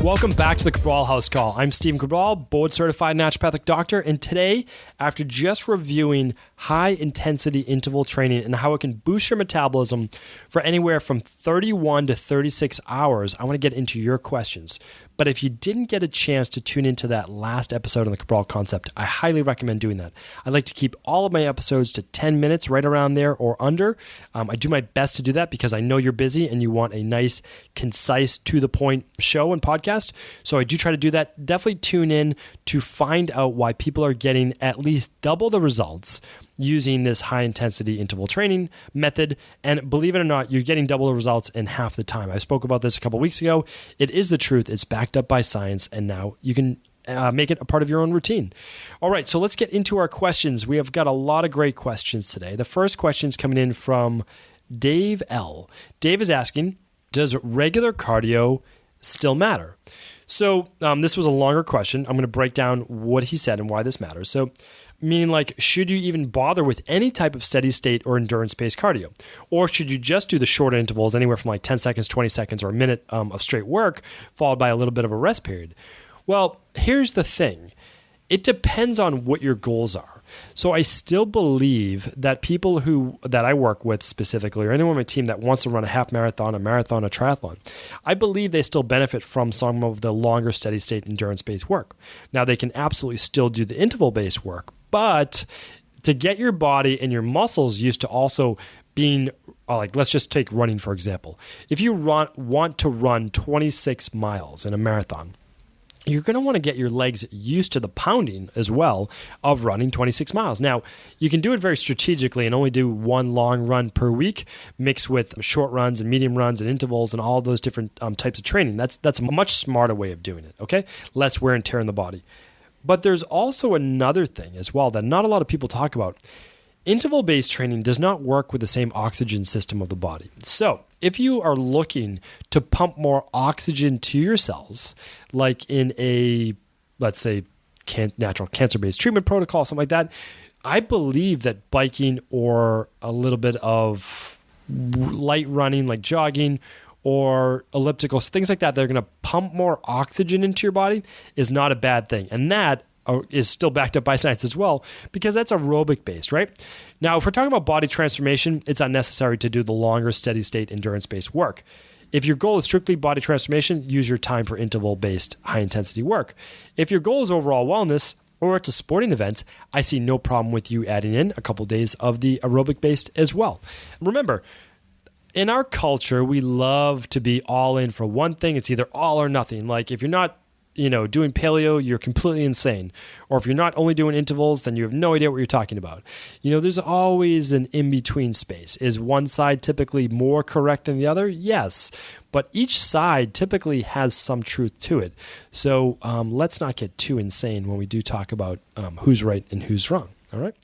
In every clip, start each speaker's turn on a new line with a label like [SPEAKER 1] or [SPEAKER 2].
[SPEAKER 1] Welcome back to the Cabral HouseCall. I'm Stephen Cabral, board-certified naturopathic doctor, and today, after just reviewing high-intensity interval training and how it can boost your metabolism for anywhere from 31 to 36 hours, I want to get into your questions. But if you didn't get a chance to tune into that last episode on the Cabral concept, I highly recommend doing that. I like to keep all of my episodes to 10 minutes, right around there or under. I do my best to do that because I know you're busy and you want a nice, concise, to-the-point show and podcast. So I do try to do that. Definitely tune in to find out why people are getting at least double the results using this high-intensity interval training method. And believe it or not, you're getting double the results in half the time. I spoke about this a couple weeks ago. It is the truth. It's backed up by science, and now you can make it a part of your own routine. All right, so let's get into our questions. We have got a lot of great questions today. The first question is coming in from Dave L. Dave is asking, does regular cardio still matter? So this was a longer question. I'm going to break down what he said and why this matters. So meaning like, should you even bother with any type of steady state or endurance-based cardio? Or should you just do the shorter intervals, anywhere from like 10 seconds, 20 seconds, or a minute of straight work, followed by a little bit of a rest period? Well, here's the thing. It depends on what your goals are. So I still believe that people that I work with specifically, or anyone on my team that wants to run a half marathon, a marathon, a triathlon, I believe they still benefit from some of the longer steady state endurance-based work. Now, they can absolutely still do the interval-based work, but to get your body and your muscles used to also being, like, let's just take running, for example. If you want to run 26 miles in a marathon, you're going to want to get your legs used to the pounding as well of running 26 miles. Now, you can do it very strategically and only do one long run per week, mixed with short runs and medium runs and intervals and all those different types of training. That's a much smarter way of doing it, okay? Less wear and tear in the body. But there's also another thing as well that not a lot of people talk about. Interval-based training does not work with the same oxygen system of the body. So if you are looking to pump more oxygen to your cells, like in a, let's say, natural cancer-based treatment protocol, something like that, I believe that biking or a little bit of light running, like jogging, or ellipticals, things like that, they're going to pump more oxygen into your body is not a bad thing. And that is still backed up by science as well, because that's aerobic based, right? Now, if we're talking about body transformation, it's unnecessary to do the longer steady state endurance based work. If your goal is strictly body transformation, use your time for interval based high intensity work. If your goal is overall wellness, or it's a sporting event, I see no problem with you adding in a couple days of the aerobic based as well. Remember, in our culture, we love to be all in for one thing. It's either all or nothing. Like if you're not doing paleo, you're completely insane. Or if you're not only doing intervals, then you have no idea what you're talking about. There's always an in-between space. Is one side typically more correct than the other? Yes. But each side typically has some truth to it. So let's not get too insane when we do talk about who's right and who's wrong. All right?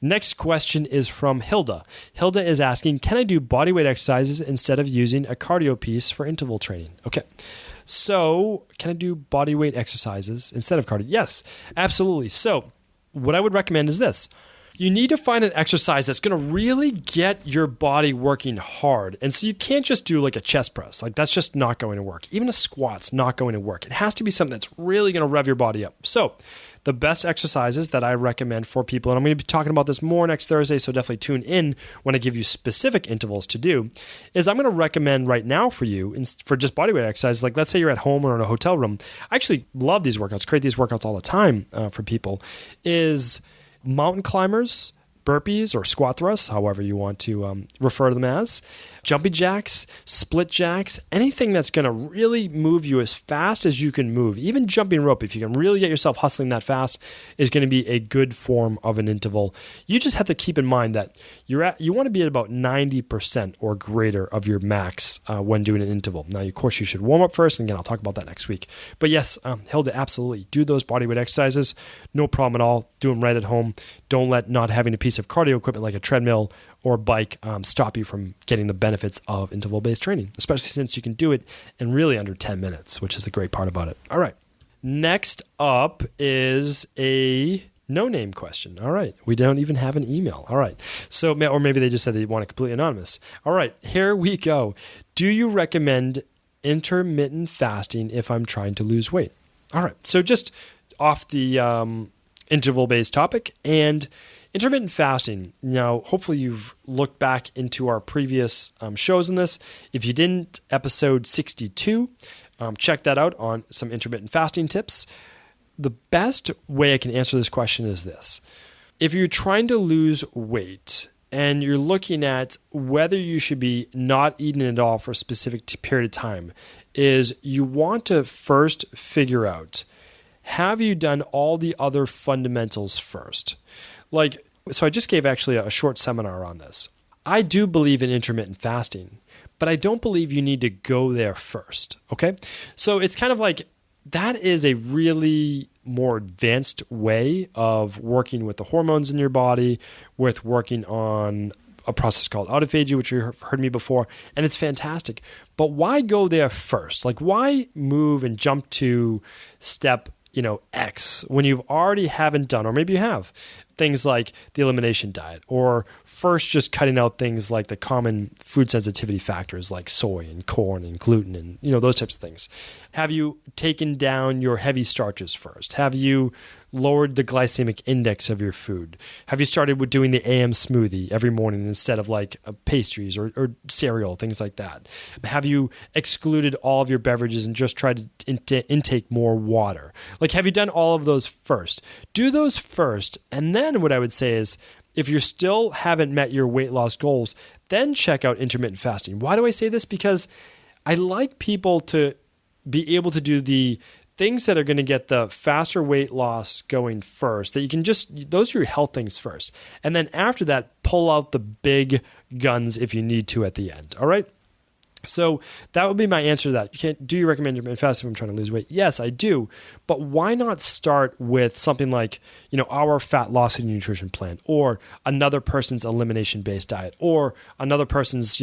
[SPEAKER 1] Next question is from Hilda. Hilda is asking, can I do bodyweight exercises instead of using a cardio piece for interval training? Okay. So, can I do body weight exercises instead of cardio? Yes, absolutely. So, what I would recommend is this. You need to find an exercise that's going to really get your body working hard. And so you can't just do like a chest press. Like that's just not going to work. Even a squat's not going to work. It has to be something that's really going to rev your body up. So, the best exercises that I recommend for people, and I'm going to be talking about this more next Thursday, so definitely tune in when I give you specific intervals to do, is I'm going to recommend right now for you, for just bodyweight exercise, like let's say you're at home or in a hotel room. I actually love these workouts, create these workouts all the time for people, is mountain climbers, burpees or squat thrusts, however you want to refer to them as, jumping jacks, split jacks, anything that's going to really move you as fast as you can move. Even jumping rope, if you can really get yourself hustling that fast, is going to be a good form of an interval. You just have to keep in mind that you want to be at about 90% or greater of your max when doing an interval. Now, of course, you should warm up first, and again, I'll talk about that next week. But yes, Hilda, absolutely. Do those bodyweight exercises. No problem at all. Do them right at home. Don't let not having a piece of cardio equipment like a treadmill or bike stop you from getting the benefits of interval-based training, especially since you can do it in really under 10 minutes, which is the great part about it. All right. Next up is a no-name question. All right. We don't even have an email. All right. So, or maybe they just said they want it completely anonymous. All right. Here we go. Do you recommend intermittent fasting if I'm trying to lose weight. All right, so just off the interval-based topic and intermittent fasting. Now, hopefully you've looked back into our previous shows on this. If you didn't, episode 62, check that out on some intermittent fasting tips. The best way I can answer this question is this. If you're trying to lose weight and you're looking at whether you should be not eating at all for a specific period of time, is you want to first figure out, have you done all the other fundamentals first? So I just gave actually a short seminar on this. I do believe in intermittent fasting, but I don't believe you need to go there first, okay? So it's kind of like that is a really more advanced way of working with the hormones in your body, with working on a process called autophagy, which you've heard me before, and it's fantastic. But why go there first? Why move and jump to step X when you've already haven't done, or maybe you have, things like the elimination diet, or first just cutting out things like the common food sensitivity factors like soy and corn and gluten and those types of things. Have you taken down your heavy starches first? Have you lowered the glycemic index of your food? Have you started with doing the AM smoothie every morning instead of pastries or cereal, things like that? Have you excluded all of your beverages and just tried to intake more water? Have you done all of those first? Do those first, and then what I would say is, if you still haven't met your weight loss goals, then check out intermittent fasting. Why do I say this? Because I like people to be able to do the things that are going to get the faster weight loss going first, that you can those are your health things first. And then after that, pull out the big guns if you need to at the end. All right? So that would be my answer to that. Do you recommend intermittent fasting if I'm trying to lose weight? Yes, I do. But why not start with something like, our fat loss and nutrition plan, or another person's elimination-based diet, or another person's,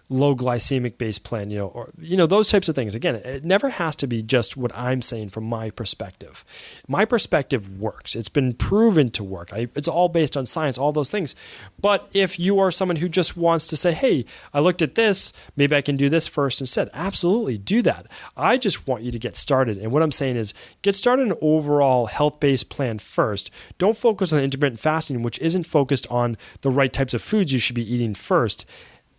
[SPEAKER 1] low glycemic-based plan, or those types of things. Again, it never has to be just what I'm saying from my perspective. My perspective works. It's been proven to work. It's all based on science, all those things. But if you are someone who just wants to say, hey, I looked at this, maybe I can do this first instead. Absolutely, do that. I just want you to get started. And what I'm saying is, get started an overall health-based plan first. Don't focus on intermittent fasting, which isn't focused on the right types of foods you should be eating first.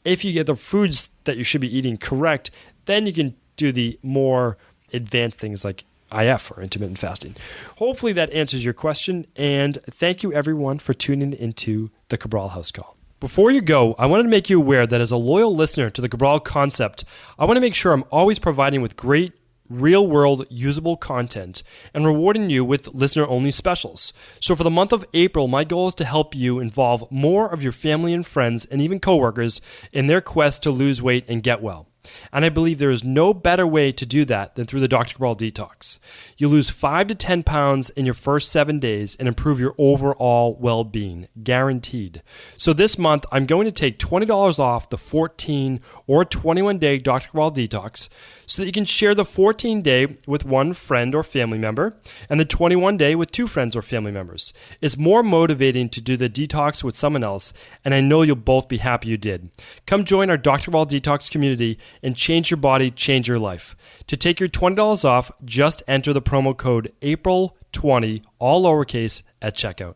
[SPEAKER 1] If you get the foods that you should be eating correct, then you can do the more advanced things like IF or intermittent fasting. Hopefully that answers your question, and thank you everyone for tuning into the Cabral House Call. Before you go, I wanted to make you aware that as a loyal listener to the Cabral concept, I want to make sure I'm always providing with great real-world usable content and rewarding you with listener-only specials. So for the month of April, my goal is to help you involve more of your family and friends and even coworkers in their quest to lose weight and get well. And I believe there is no better way to do that than through the Dr. Cabral Detox. You lose 5 to 10 pounds in your first 7 days and improve your overall well-being, guaranteed. So this month, I'm going to take $20 off the 14 or 21-day Dr. Cabral Detox so that you can share the 14-day with one friend or family member and the 21-day with 2 friends or family members. It's more motivating to do the detox with someone else, and I know you'll both be happy you did. Come join our Dr. Cabral Detox community and change your body, change your life. To take your $20 off, just enter the promo code APRIL20, all lowercase, at checkout.